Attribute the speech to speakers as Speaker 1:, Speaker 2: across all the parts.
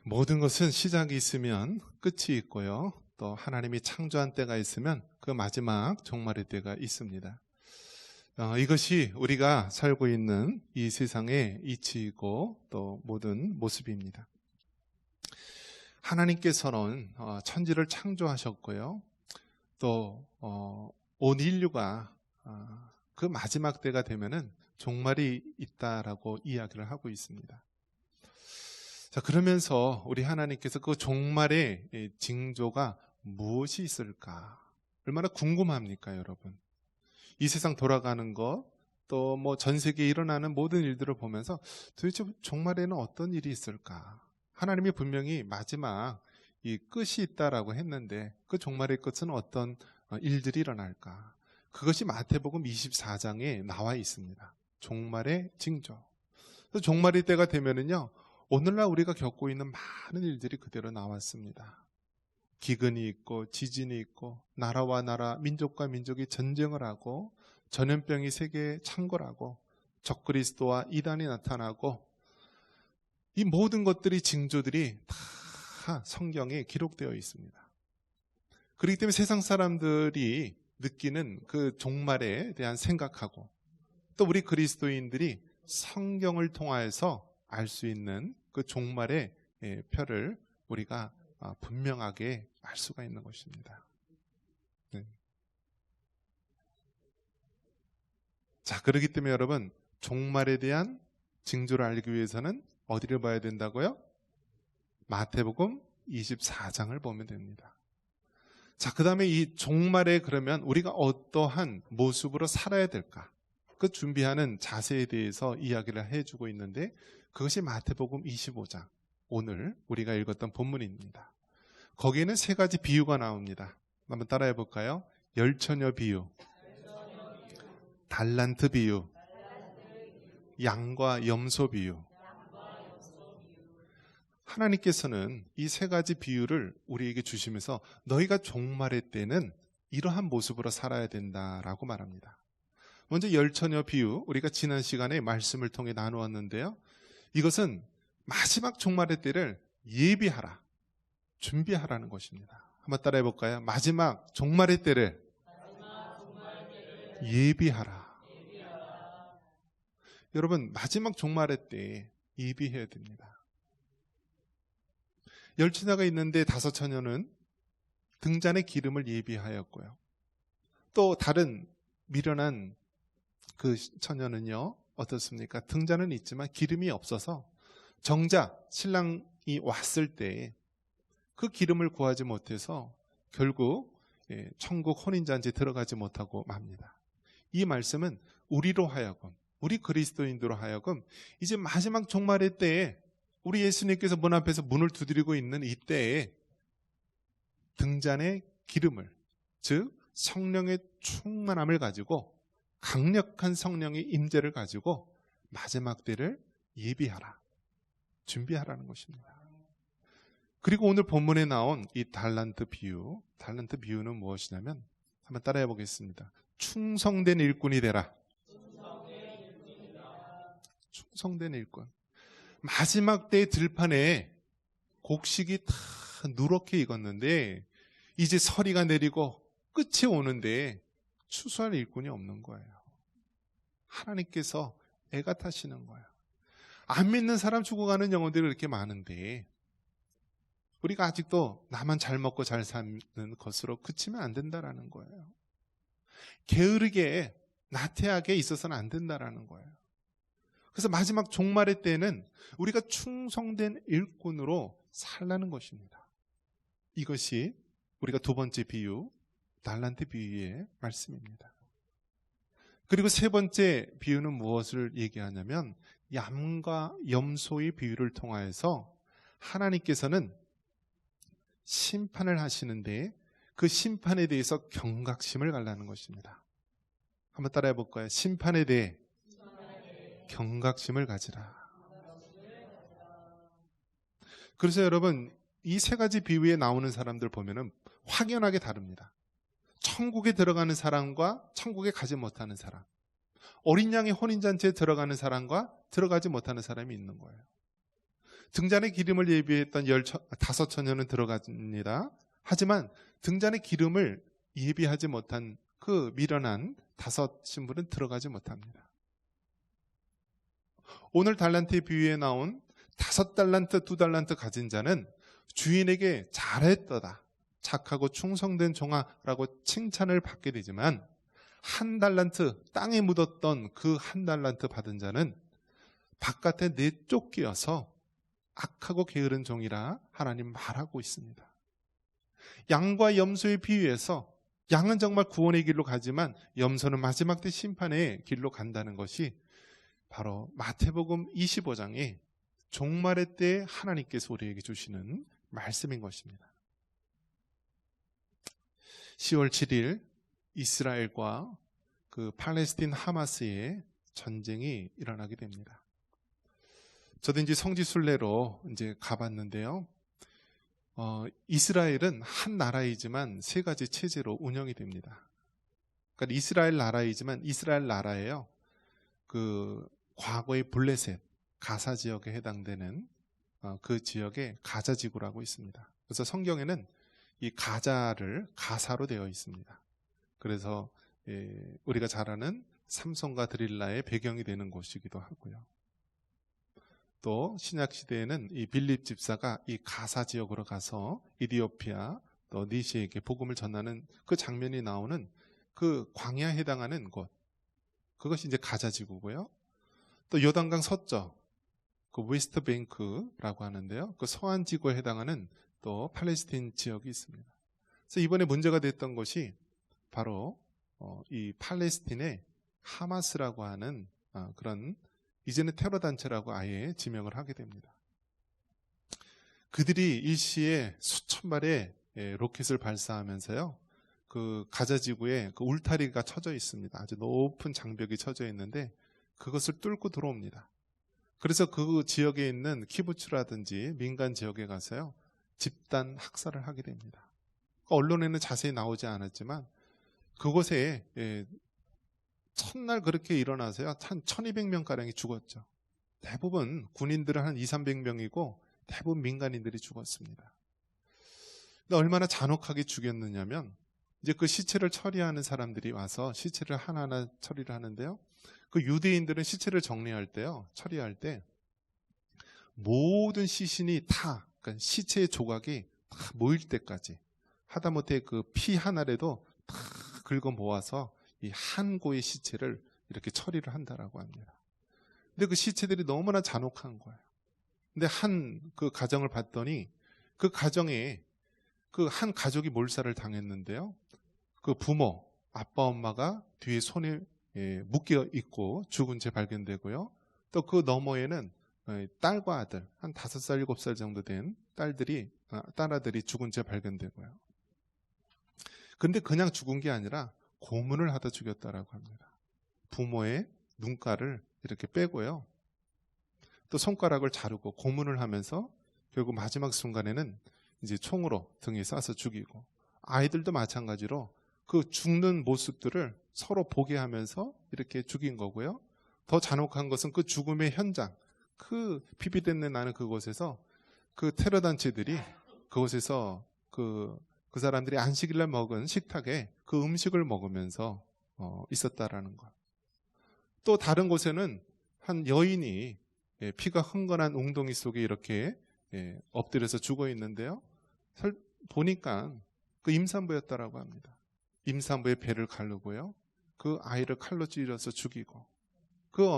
Speaker 1: 모든 것은 시작이 있으면 끝이 있고요. 또 하나님이 창조한 때가 있으면 그 마지막 종말의 때가 있습니다. 이것이 우리가 살고 있는 이 세상의 이치이고 또 모든 모습입니다. 하나님께서는 천지를 창조하셨고요. 또 온 인류가 그 마지막 때가 되면은 종말이 있다라고 이야기를 하고 있습니다. 자, 그러면서 우리 하나님께서 그 종말의 징조가 무엇이 있을까? 얼마나 궁금합니까, 여러분? 이 세상 돌아가는 것, 또 뭐 전 세계에 일어나는 모든 일들을 보면서 도대체 종말에는 어떤 일이 있을까? 하나님이 분명히 마지막 이 끝이 있다라고 했는데 그 종말의 끝은 어떤 일들이 일어날까? 그것이 마태복음 24장에 나와 있습니다. 종말의 징조. 종말의 때가 되면은요, 오늘날 우리가 겪고 있는 많은 일들이 그대로 나왔습니다. 기근이 있고 지진이 있고 나라와 나라, 민족과 민족이 전쟁을 하고 전염병이 세계에 창궐하고 적그리스도와 이단이 나타나고 이 모든 것들이 징조들이 다 성경에 기록되어 있습니다. 그렇기 때문에 세상 사람들이 느끼는 그 종말에 대한 생각하고 또 우리 그리스도인들이 성경을 통하여서 알 수 있는 그 종말의 표를 우리가 분명하게 알 수가 있는 것입니다. 네. 자, 그렇기 때문에 여러분, 종말에 대한 징조를 알기 위해서는 어디를 봐야 된다고요? 마태복음 24장을 보면 됩니다. 자, 그 다음에 이 종말에 그러면 우리가 어떠한 모습으로 살아야 될까? 그 준비하는 자세에 대해서 이야기를 해주고 있는데 그것이 마태복음 25장, 오늘 우리가 읽었던 본문입니다. 거기에는 세 가지 비유가 나옵니다. 한번 따라해 볼까요? 열처녀 비유, 달란트 비유, 양과 염소 비유. 하나님께서는 이 세 가지 비유를 우리에게 주시면서 너희가 종말의 때는 이러한 모습으로 살아야 된다라고 말합니다. 먼저 열처녀 비유, 우리가 지난 시간에 말씀을 통해 나누었는데요. 이것은 마지막 종말의 때를 예비하라, 준비하라는 것입니다. 한번 따라해 볼까요? 마지막 종말의 때를 예비하라. 여러분, 마지막 종말의 때 예비해야 됩니다. 열처녀가 있는데 다섯 처녀는 등잔의 기름을 예비하였고요. 또 다른 미련한 그 처녀는요, 어떻습니까? 등잔은 있지만 기름이 없어서 정작 신랑이 왔을 때 그 기름을 구하지 못해서 결국 천국 혼인잔치에 들어가지 못하고 맙니다. 이 말씀은 우리로 하여금, 우리 그리스도인들로 하여금 이제 마지막 종말의 때에 우리 예수님께서 문 앞에서 문을 두드리고 있는 이때에 등잔의 기름을, 즉 성령의 충만함을 가지고 강력한 성령의 임재를 가지고 마지막 때를 예비하라, 준비하라는 것입니다. 그리고 오늘 본문에 나온 이 달란트 비유, 달란트 비유는 무엇이냐면 한번 따라해 보겠습니다. 충성된 일꾼이 되라. 충성된 일꾼. 마지막 때의 들판에 곡식이 다 누렇게 익었는데 이제 서리가 내리고 끝이 오는데 추수할 일꾼이 없는 거예요. 하나님께서 애가 타시는 거예요. 안 믿는 사람 죽어가는 영혼들이 그렇게 많은데 우리가 아직도 나만 잘 먹고 잘 사는 것으로 그치면 안 된다라는 거예요. 게으르게 나태하게 있어서는 안 된다라는 거예요. 그래서 마지막 종말의 때는 우리가 충성된 일꾼으로 살라는 것입니다. 이것이 우리가 두 번째 비유, 달란트 비유의 말씀입니다. 그리고 세 번째 비유는 무엇을 얘기하냐면 양과 염소의 비유를 통하여서 하나님께서는 심판을 하시는데 그 심판에 대해서 경각심을 가지라는 것입니다. 한번 따라해 볼까요? 심판에 대해 경각심을 가지라. 그래서 여러분, 이 세 가지 비유에 나오는 사람들 보면은 확연하게 다릅니다. 천국에 들어가는 사람과 천국에 가지 못하는 사람, 어린 양의 혼인잔치에 들어가는 사람과 들어가지 못하는 사람이 있는 거예요. 등잔에 기름을 예비했던 15처녀는 들어갑니다. 하지만 등잔에 기름을 예비하지 못한 그 미련한 5 신부는 들어가지 못합니다. 오늘 달란트의 비유에 나온 5달란트, 2달란트 가진 자는 주인에게 잘했더다, 착하고 충성된 종아라고 칭찬을 받게 되지만 1달란트, 땅에 묻었던 그 1달란트 받은 자는 바깥에 내쫓기어서 악하고 게으른 종이라 하나님 말하고 있습니다. 양과 염소의 비유에서 양은 정말 구원의 길로 가지만 염소는 마지막 때 심판의 길로 간다는 것이 바로 마태복음 25장에 종말의 때 하나님께서 우리에게 주시는 말씀인 것입니다. 10월 7일 이스라엘과 그 팔레스틴 하마스의 전쟁이 일어나게 됩니다. 저도 이제 성지순례로 이제 가봤는데요. 이스라엘은 한 나라이지만 3가지 체제로 운영이 됩니다. 그러니까 이스라엘 나라이지만 이스라엘 나라예요. 그 과거의 블레셋, 가사 지역에 해당되는 그 지역에 가자 지구라고 있습니다. 그래서 성경에는 이 가자를 가사로 되어 있습니다. 그래서 우리가 잘 아는 삼손과 드릴라의 배경이 되는 곳이기도 하고요. 또 신약 시대에는 이 빌립 집사가 이 가사 지역으로 가서 이디오피아 또 니시에게 복음을 전하는 그 장면이 나오는 그 광야에 해당하는 곳, 그것이 이제 가자 지구고요. 또 요단강 서쪽 그 웨스트 뱅크라고 하는데요. 그 서안 지구에 해당하는 또 팔레스틴 지역이 있습니다. 그래서 이번에 문제가 됐던 것이 바로 이 팔레스틴의 하마스라고 하는 그런 이제는 테러 단체라고 아예 지명을 하게 됩니다. 그들이 일시에 수천 발의 로켓을 발사하면서요, 그 가자 지구에 그 울타리가 쳐져 있습니다. 아주 높은 장벽이 쳐져 있는데 그것을 뚫고 들어옵니다. 그래서 그 지역에 있는 키부츠라든지 민간 지역에 가서요, 집단 학살을 하게 됩니다. 언론에는 자세히 나오지 않았지만 그곳에 첫날 그렇게 일어나서요, 한 1200명가량이 죽었죠. 대부분 군인들은 한 200~300명이고 대부분 민간인들이 죽었습니다. 근데 얼마나 잔혹하게 죽였느냐면, 이제 그 시체를 처리하는 사람들이 와서 시체를 하나하나 처리를 하는데요, 그 유대인들은 시체를 정리할 때요, 처리할 때 모든 시신이 다, 그러니까 시체의 조각이 다 모일 때까지, 하다못해 그 피 하나라도 다 긁어 모아서 이 한 고의 시체를 이렇게 처리를 한다라고 합니다. 근데 그 시체들이 너무나 잔혹한 거예요. 근데 한 그 가정을 봤더니 그 가정에 그 한 가족이 몰살을 당했는데요, 그 부모, 아빠, 엄마가 뒤에 손에 묶여 있고 죽은 채 발견되고요. 또 그 너머에는 딸과 아들, 한 5살, 7살 정도 된 딸아들이 죽은 채 발견되고요. 근데 그냥 죽은 게 아니라 고문을 하다 죽였다라고 합니다. 부모의 눈가를 이렇게 빼고요, 또 손가락을 자르고 고문을 하면서 결국 마지막 순간에는 이제 총으로 등에 쏴서 죽이고, 아이들도 마찬가지로 그 죽는 모습들을 서로 보게 하면서 이렇게 죽인 거고요. 더 잔혹한 것은 그 죽음의 현장, 그 피비린내 나는 그곳에서 그 테러 단체들이 그곳에서 그 사람들이 안식일날 먹은 식탁에 그 음식을 먹으면서 있었다라는 것. 또 다른 곳에는 한 여인이 피가 흥건한 웅덩이 속에 이렇게 엎드려서 죽어 있는데요, 보니까 그 임산부였다라고 합니다. 임산부의 배를 가르고요, 그 아이를 칼로 찔러서 죽이고, 그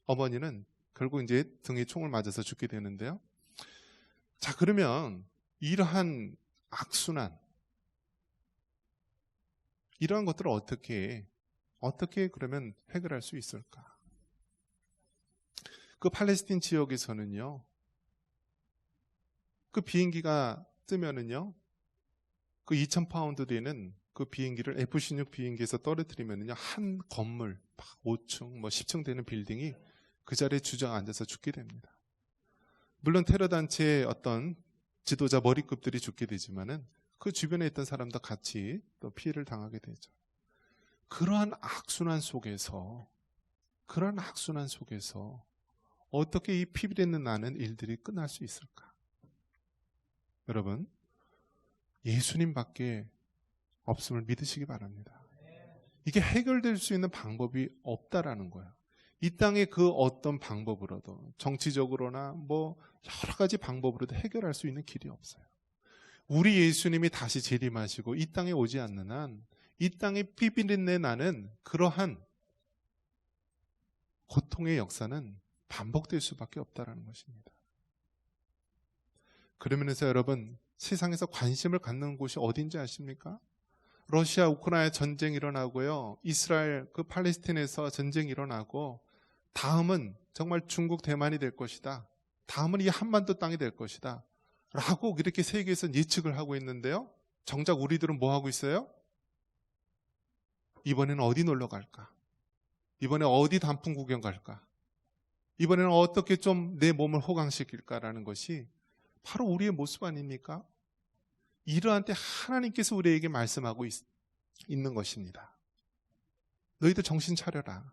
Speaker 1: 어머니는 결국 이제 등에 총을 맞아서 죽게 되는데요. 자, 그러면 이러한 악순환, 이러한 것들을 어떻게 그러면 해결할 수 있을까? 그 팔레스틴 지역에서는요, 그 비행기가 뜨면은요, 그 2000파운드 되는 그 비행기를 F-16 비행기에서 떨어뜨리면은요, 한 건물 5층, 10층 되는 빌딩이 그 자리에 주저앉아서 죽게 됩니다. 물론 테러 단체의 어떤 지도자 머리급들이 죽게 되지만은 그 주변에 있던 사람도 같이 또 피해를 당하게 되죠. 그러한 악순환 속에서 어떻게 이 피비린내 나는 일들이 끝날 수 있을까? 여러분, 예수님밖에 없음을 믿으시기 바랍니다. 이게 해결될 수 있는 방법이 없다라는 거예요. 이 땅의 그 어떤 방법으로도, 정치적으로나 뭐 여러 가지 방법으로도 해결할 수 있는 길이 없어요. 우리 예수님이 다시 재림하시고 이 땅에 오지 않는 한 이 땅에 피비린내 나는 그러한 고통의 역사는 반복될 수밖에 없다는 것입니다. 그러면서 여러분, 세상에서 관심을 갖는 곳이 어딘지 아십니까? 러시아 우크라이나 전쟁이 일어나고요, 이스라엘 그 팔레스틴에서 전쟁이 일어나고, 다음은 정말 중국 대만이 될 것이다, 다음은 이 한반도 땅이 될 것이다 라고 이렇게 세계에서 예측을 하고 있는데요, 정작 우리들은 뭐 하고 있어요? 이번에는 어디 놀러 갈까? 이번에 어디 단풍 구경 갈까? 이번에는 어떻게 좀 내 몸을 호강시킬까라는 것이 바로 우리의 모습 아닙니까? 이러한 때 하나님께서 우리에게 말씀하고 있는 것입니다. 너희들 정신 차려라.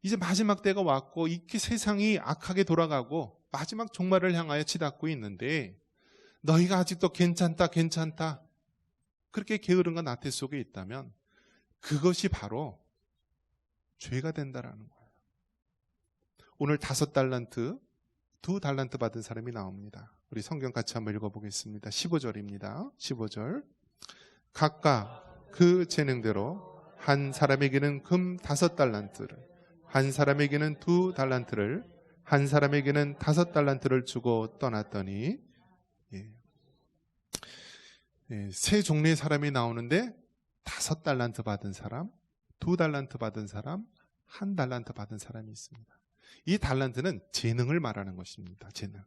Speaker 1: 이제 마지막 때가 왔고 이렇게 세상이 악하게 돌아가고 마지막 종말을 향하여 치닫고 있는데 너희가 아직도 괜찮다 괜찮다 그렇게 게으름과 나태 속에 있다면 그것이 바로 죄가 된다라는 거예요. 오늘 5달란트, 2달란트 받은 사람이 나옵니다. 우리 성경 같이 한번 읽어보겠습니다. 15절입니다. 15절. 각각 그 재능대로 한 사람에게는 금 5달란트를, 한 사람에게는 2달란트를, 한 사람에게는 5달란트를 주고 떠났더니, 세 종류의 사람이 나오는데 5달란트 받은 사람, 2달란트 받은 사람, 1달란트 받은 사람이 있습니다. 이 달란트는 재능을 말하는 것입니다. 재능.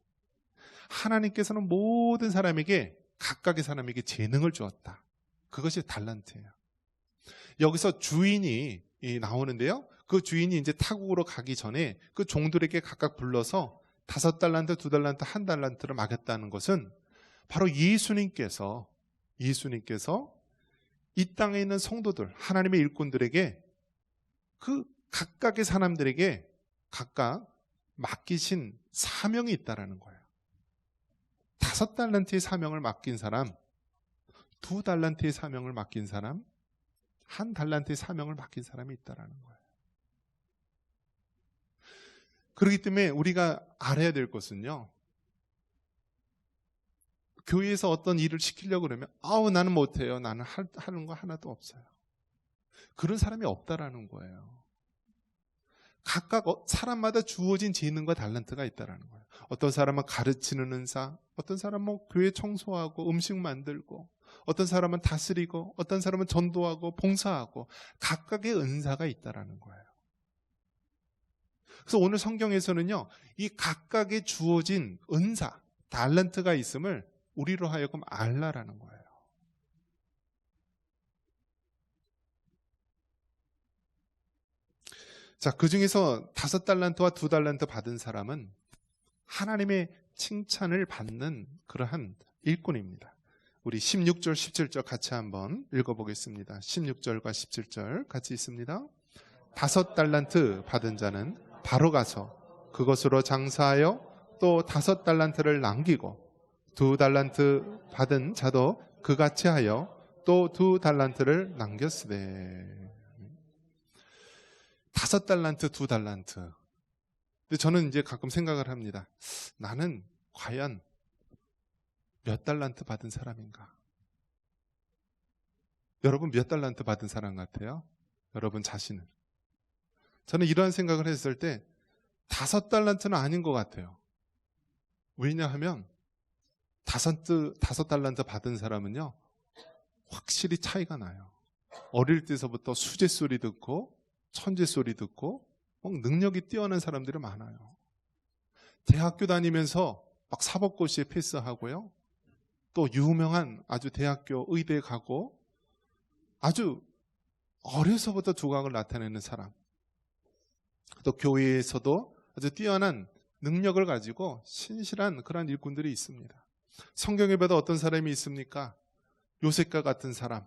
Speaker 1: 하나님께서는 모든 사람에게, 각각의 사람에게 재능을 주었다. 그것이 달란트예요. 여기서 주인이 나오는데요, 그 주인이 이제 타국으로 가기 전에 그 종들에게 각각 불러서 5달란트, 2달란트, 1달란트를 맡겼다는 것은 바로 예수님께서 이 땅에 있는 성도들, 하나님의 일꾼들에게, 그 각각의 사람들에게 각각 맡기신 사명이 있다라는 거예요. 5달란트의 사명을 맡긴 사람, 2달란트의 사명을 맡긴 사람, 1달란트의 사명을 맡긴 사람이 있다라는 거예요. 그렇기 때문에 우리가 알아야 될 것은요, 교회에서 어떤 일을 시키려고 그러면 나는 못해요, 나는 하는 거 하나도 없어요, 그런 사람이 없다라는 거예요. 각각 사람마다 주어진 재능과 달란트가 있다라는 거예요. 어떤 사람은 가르치는 은사, 어떤 사람은 교회 청소하고 음식 만들고, 어떤 사람은 다스리고, 어떤 사람은 전도하고 봉사하고, 각각의 은사가 있다라는 거예요. 그래서 오늘 성경에서는요, 이 각각의 주어진 은사, 달란트가 있음을 우리로 하여금 알라라는 거예요. 자, 그 중에서 5달란트와 2달란트 받은 사람은 하나님의 칭찬을 받는 그러한 일꾼입니다. 우리 16절, 17절 같이 한번 읽어보겠습니다. 16절과 17절 같이 있습니다. 5달란트 받은 자는 바로 가서 그것으로 장사하여 또 5달란트를 남기고, 2달란트 받은 자도 그같이 하여 또 2달란트를 남겼으되. 5달란트, 2달란트. 근데 저는 이제 가끔 생각을 합니다. 나는 과연 몇 달란트 받은 사람인가? 여러분 몇 달란트 받은 사람 같아요? 여러분 자신을. 저는 이러한 생각을 했을 때 5달란트는 아닌 것 같아요. 왜냐하면 5달란트 받은 사람은요, 확실히 차이가 나요. 어릴 때서부터 수제 소리 듣고 천재 소리 듣고 막 능력이 뛰어난 사람들이 많아요. 대학교 다니면서 막 사법고시에 패스하고요, 또 유명한 아주 대학교 의대에 가고, 아주 어려서부터 두각을 나타내는 사람, 또 교회에서도 아주 뛰어난 능력을 가지고 신실한 그런 일꾼들이 있습니다. 성경에 봐도 어떤 사람이 있습니까? 요셉과 같은 사람,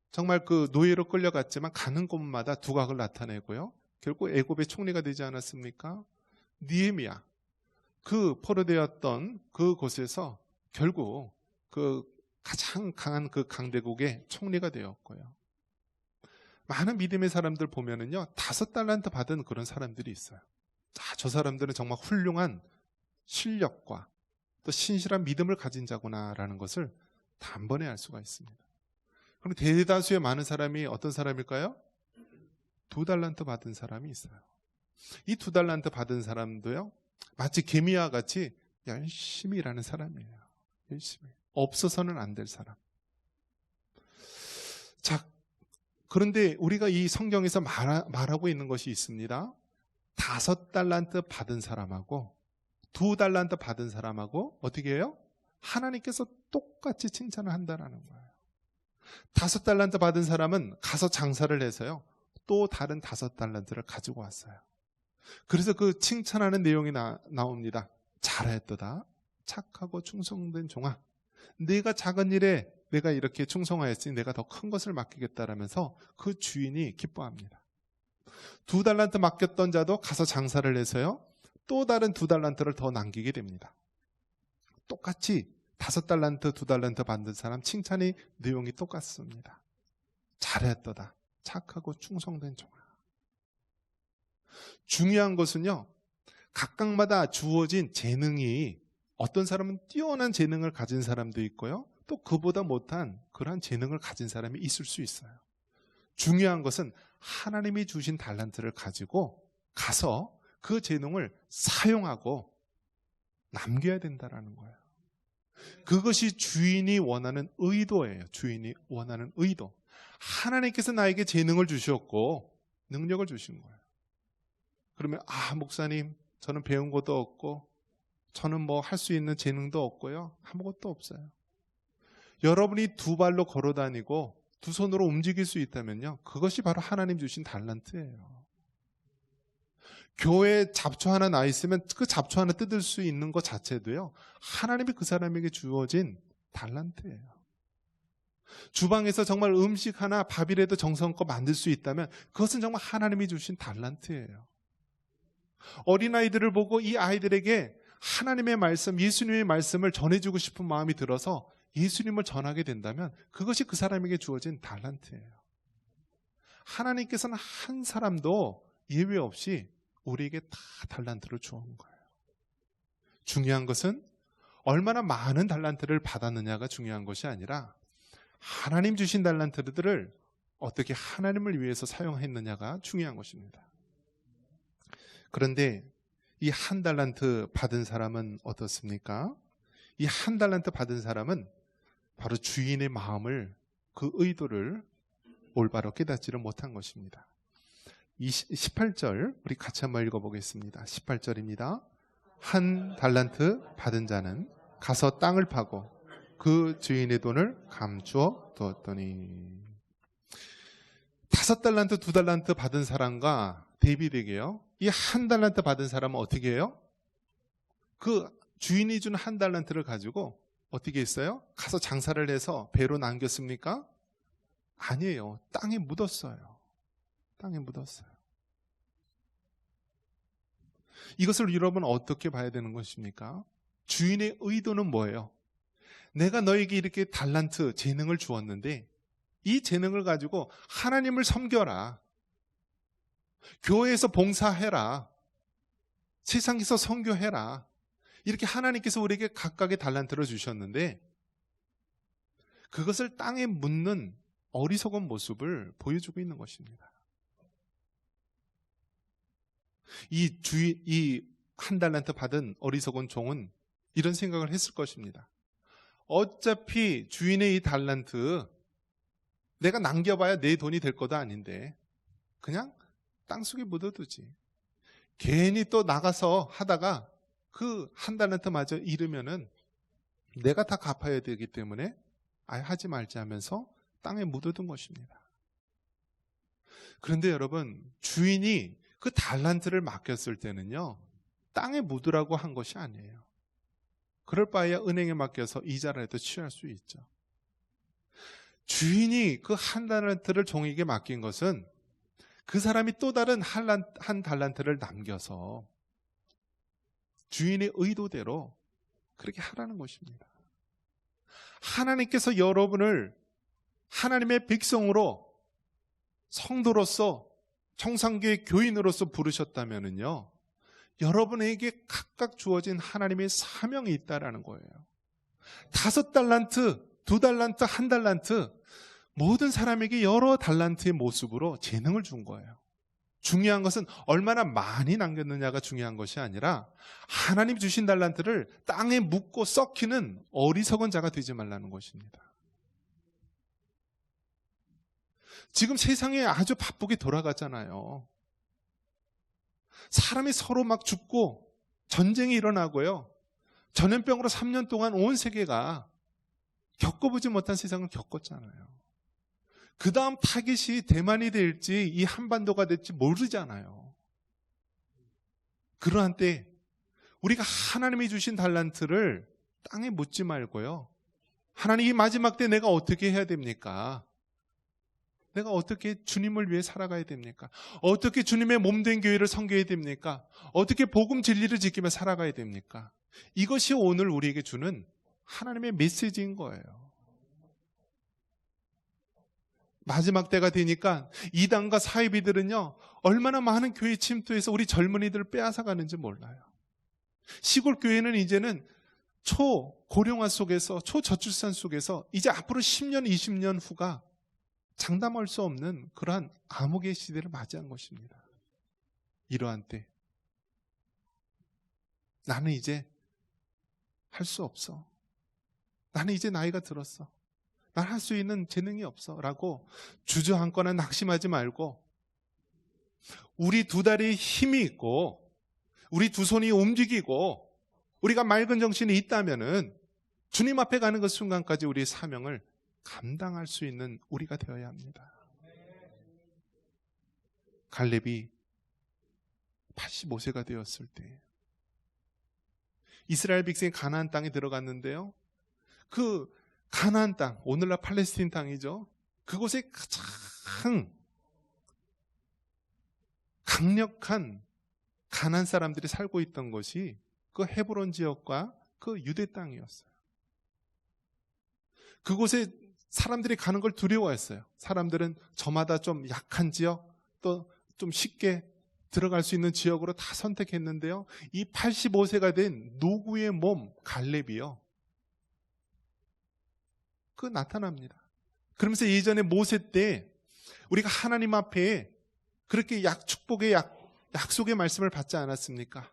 Speaker 1: 정말 그 노예로 끌려갔지만 가는 곳마다 두각을 나타내고요, 결국 애굽의 총리가 되지 않았습니까? 느헤미야, 그 포로되었던 그곳에서 결국 그 가장 강한 그 강대국의 총리가 되었고요. 많은 믿음의 사람들 보면은요, 5달란트 받은 그런 사람들이 있어요. 자, 저 사람들은 정말 훌륭한 실력과 또 신실한 믿음을 가진 자구나라는 것을 단번에 알 수가 있습니다. 그럼 대다수의 많은 사람이 어떤 사람일까요? 2달란트 받은 사람이 있어요. 이 2달란트 받은 사람도요, 마치 개미와 같이 열심히 일하는 사람이에요. 열심히. 없어서는 안 될 사람. 자, 그런데 우리가 이 성경에서 말하고 있는 것이 있습니다. 5달란트 받은 사람하고 2달란트 받은 사람하고 어떻게 해요? 하나님께서 똑같이 칭찬을 한다는 거예요. 5달란트 받은 사람은 가서 장사를 해서요, 또 다른 5달란트를 가지고 왔어요. 그래서 그 칭찬하는 내용이 나옵니다. 잘하였도다. 착하고 충성된 종아. 내가 작은 일에 내가 이렇게 충성하였으니 내가 더 큰 것을 맡기겠다라면서 그 주인이 기뻐합니다. 2달란트 맡겼던 자도 가서 장사를 해서요, 또 다른 2달란트를 더 남기게 됩니다. 똑같이 5달란트, 2달란트 받는 사람 칭찬의 내용이 똑같습니다. 잘했도다. 착하고 충성된 종아. 중요한 것은요, 각각마다 주어진 재능이, 어떤 사람은 뛰어난 재능을 가진 사람도 있고요, 또 그보다 못한 그러한 재능을 가진 사람이 있을 수 있어요. 중요한 것은 하나님이 주신 달란트를 가지고 가서 그 재능을 사용하고 남겨야 된다는 거예요. 그것이 주인이 원하는 의도예요. 주인이 원하는 의도. 하나님께서 나에게 재능을 주셨고 능력을 주신 거예요. 그러면 목사님, 저는 배운 것도 없고 저는 뭐 할 수 있는 재능도 없고요, 아무것도 없어요. 여러분이 2발로 걸어 다니고 2손으로 움직일 수 있다면요, 그것이 바로 하나님 주신 달란트예요. 교회에 잡초 하나 나 있으면 그 잡초 하나 뜯을 수 있는 것 자체도요, 하나님이 그 사람에게 주어진 달란트예요. 주방에서 정말 음식 하나, 밥이라도 정성껏 만들 수 있다면 그것은 정말 하나님이 주신 달란트예요. 어린아이들을 보고 이 아이들에게 하나님의 말씀, 예수님의 말씀을 전해주고 싶은 마음이 들어서 예수님을 전하게 된다면 그것이 그 사람에게 주어진 달란트예요. 하나님께서는 한 사람도 예외 없이 우리에게 다 달란트를 주은 거예요. 중요한 것은 얼마나 많은 달란트를 받았느냐가 중요한 것이 아니라 하나님 주신 달란트들을 어떻게 하나님을 위해서 사용했느냐가 중요한 것입니다. 그런데 이 1달란트 받은 사람은 어떻습니까? 이 1달란트 받은 사람은 바로 주인의 마음을, 그 의도를 올바로 깨닫지를 못한 것입니다. 18절 우리 같이 한번 읽어보겠습니다. 18절입니다. 1달란트 받은 자는 가서 땅을 파고 그 주인의 돈을 감추어 두었더니, 5달란트, 2달란트 받은 사람과 대비되게요, 이 1달란트 받은 사람은 어떻게 해요? 그 주인이 준 1달란트를 가지고 어떻게 했어요? 가서 장사를 해서 배로 남겼습니까? 아니에요. 땅에 묻었어요. 땅에 묻었어요. 이것을 여러분 어떻게 봐야 되는 것입니까? 주인의 의도는 뭐예요? 내가 너에게 이렇게 달란트, 재능을 주었는데 이 재능을 가지고 하나님을 섬겨라. 교회에서 봉사해라. 세상에서 선교해라. 이렇게 하나님께서 우리에게 각각의 달란트를 주셨는데 그것을 땅에 묻는 어리석은 모습을 보여주고 있는 것입니다. 이 1달란트 받은 어리석은 종은 이런 생각을 했을 것입니다. 어차피 주인의 이 달란트 내가 남겨봐야 내 돈이 될 것도 아닌데 그냥 땅속에 묻어두지. 괜히 또 나가서 하다가 그 1달란트마저 잃으면은 내가 다 갚아야 되기 때문에 아예 하지 말지 하면서 땅에 묻어둔 것입니다. 그런데 여러분, 주인이 그 달란트를 맡겼을 때는요, 땅에 묻으라고 한 것이 아니에요. 그럴 바에야 은행에 맡겨서 이자라도 취할 수 있죠. 주인이 그 1달란트를 종에게 맡긴 것은 그 사람이 또 다른 한 달란트를 남겨서 주인의 의도대로 그렇게 하라는 것입니다. 하나님께서 여러분을 하나님의 백성으로, 성도로서, 청산교회 교인으로서 부르셨다면요, 여러분에게 각각 주어진 하나님의 사명이 있다라는 거예요. 5달란트, 2달란트, 1달란트, 모든 사람에게 여러 달란트의 모습으로 재능을 준 거예요. 중요한 것은 얼마나 많이 남겼느냐가 중요한 것이 아니라 하나님 주신 달란트를 땅에 묻고 썩히는 어리석은 자가 되지 말라는 것입니다. 지금 세상에 아주 바쁘게 돌아가잖아요. 사람이 서로 막 죽고 전쟁이 일어나고요. 전염병으로 3년 동안 온 세계가 겪어보지 못한 세상을 겪었잖아요. 그 다음 타깃이 대만이 될지 이 한반도가 될지 모르잖아요. 그러한 때 우리가 하나님이 주신 달란트를 땅에 묻지 말고요, 하나님 이 마지막 때 내가 어떻게 해야 됩니까? 내가 어떻게 주님을 위해 살아가야 됩니까? 어떻게 주님의 몸된 교회를 섬겨야 됩니까? 어떻게 복음 진리를 지키며 살아가야 됩니까? 이것이 오늘 우리에게 주는 하나님의 메시지인 거예요. 마지막 때가 되니까 이단과 사이비들은요, 얼마나 많은 교회 침투해서 우리 젊은이들을 빼앗아가는지 몰라요. 시골 교회는 이제는 초고령화 속에서, 초저출산 속에서 이제 앞으로 10년, 20년 후가 장담할 수 없는 그러한 암흑의 시대를 맞이한 것입니다. 이러한 때 나는 이제 할 수 없어. 나는 이제 나이가 들었어. 난 할 수 있는 재능이 없어 라고 주저앉거나 낙심하지 말고, 우리 2다리에 힘이 있고 우리 2손이 움직이고 우리가 맑은 정신이 있다면은 주님 앞에 가는 그 순간까지 우리의 사명을 감당할 수 있는 우리가 되어야 합니다. 갈렙이 85세가 되었을 때 이스라엘 백성이 가나안 땅에 들어갔는데요, 그 가나안 땅, 오늘날 팔레스틴 땅이죠. 그곳에 가장 강력한 가나안 사람들이 살고 있던 것이 그 헤브론 지역과 그 유대 땅이었어요. 그곳에 사람들이 가는 걸 두려워했어요. 사람들은 저마다 좀 약한 지역, 또 좀 쉽게 들어갈 수 있는 지역으로 다 선택했는데요, 이 85세가 된 노구의 몸 갈렙이요, 그 나타납니다. 그러면서 예전에 모세 때 우리가 하나님 앞에 그렇게 축복의 약속의 말씀을 받지 않았습니까?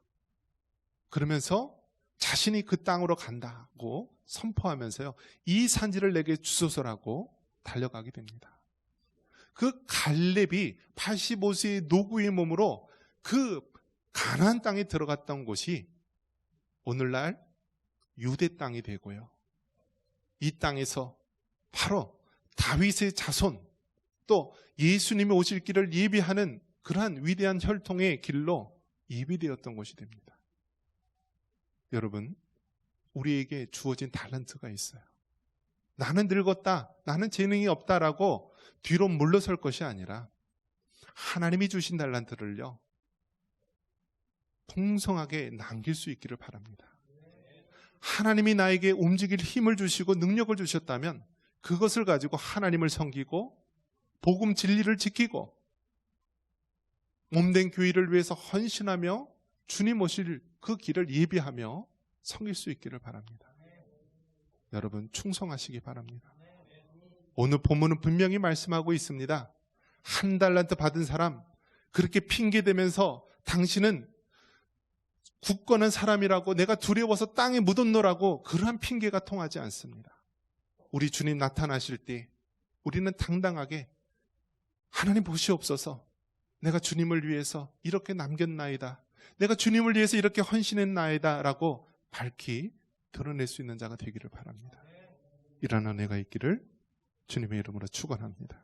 Speaker 1: 그러면서 자신이 그 땅으로 간다고 선포하면서요, 이 산지를 내게 주소서라고 달려가게 됩니다. 그 갈렙이 85세의 노구의 몸으로 그 가나안 땅에 들어갔던 곳이 오늘날 유대 땅이 되고요, 이 땅에서 바로 다윗의 자손, 또 예수님이 오실 길을 예비하는 그러한 위대한 혈통의 길로 예비되었던 것이 됩니다. 여러분, 우리에게 주어진 달란트가 있어요. 나는 늙었다, 나는 재능이 없다라고 뒤로 물러설 것이 아니라 하나님이 주신 달란트를요, 풍성하게 남길 수 있기를 바랍니다. 하나님이 나에게 움직일 힘을 주시고 능력을 주셨다면 그것을 가지고 하나님을 섬기고 복음 진리를 지키고 몸된 교회를 위해서 헌신하며 주님 오실 그 길을 예비하며 섬길 수 있기를 바랍니다. 여러분, 충성하시기 바랍니다. 오늘 본문은 분명히 말씀하고 있습니다. 1달란트 받은 사람, 그렇게 핑계대면서 당신은 굳건한 사람이라고, 내가 두려워서 땅에 묻었노라고, 그러한 핑계가 통하지 않습니다. 우리 주님 나타나실 때 우리는 당당하게 하나님 보시옵소서, 내가 주님을 위해서 이렇게 남겼나이다, 내가 주님을 위해서 이렇게 헌신했나이다 라고 밝히 드러낼 수 있는 자가 되기를 바랍니다. 이런 은혜가 있기를 주님의 이름으로 축원합니다.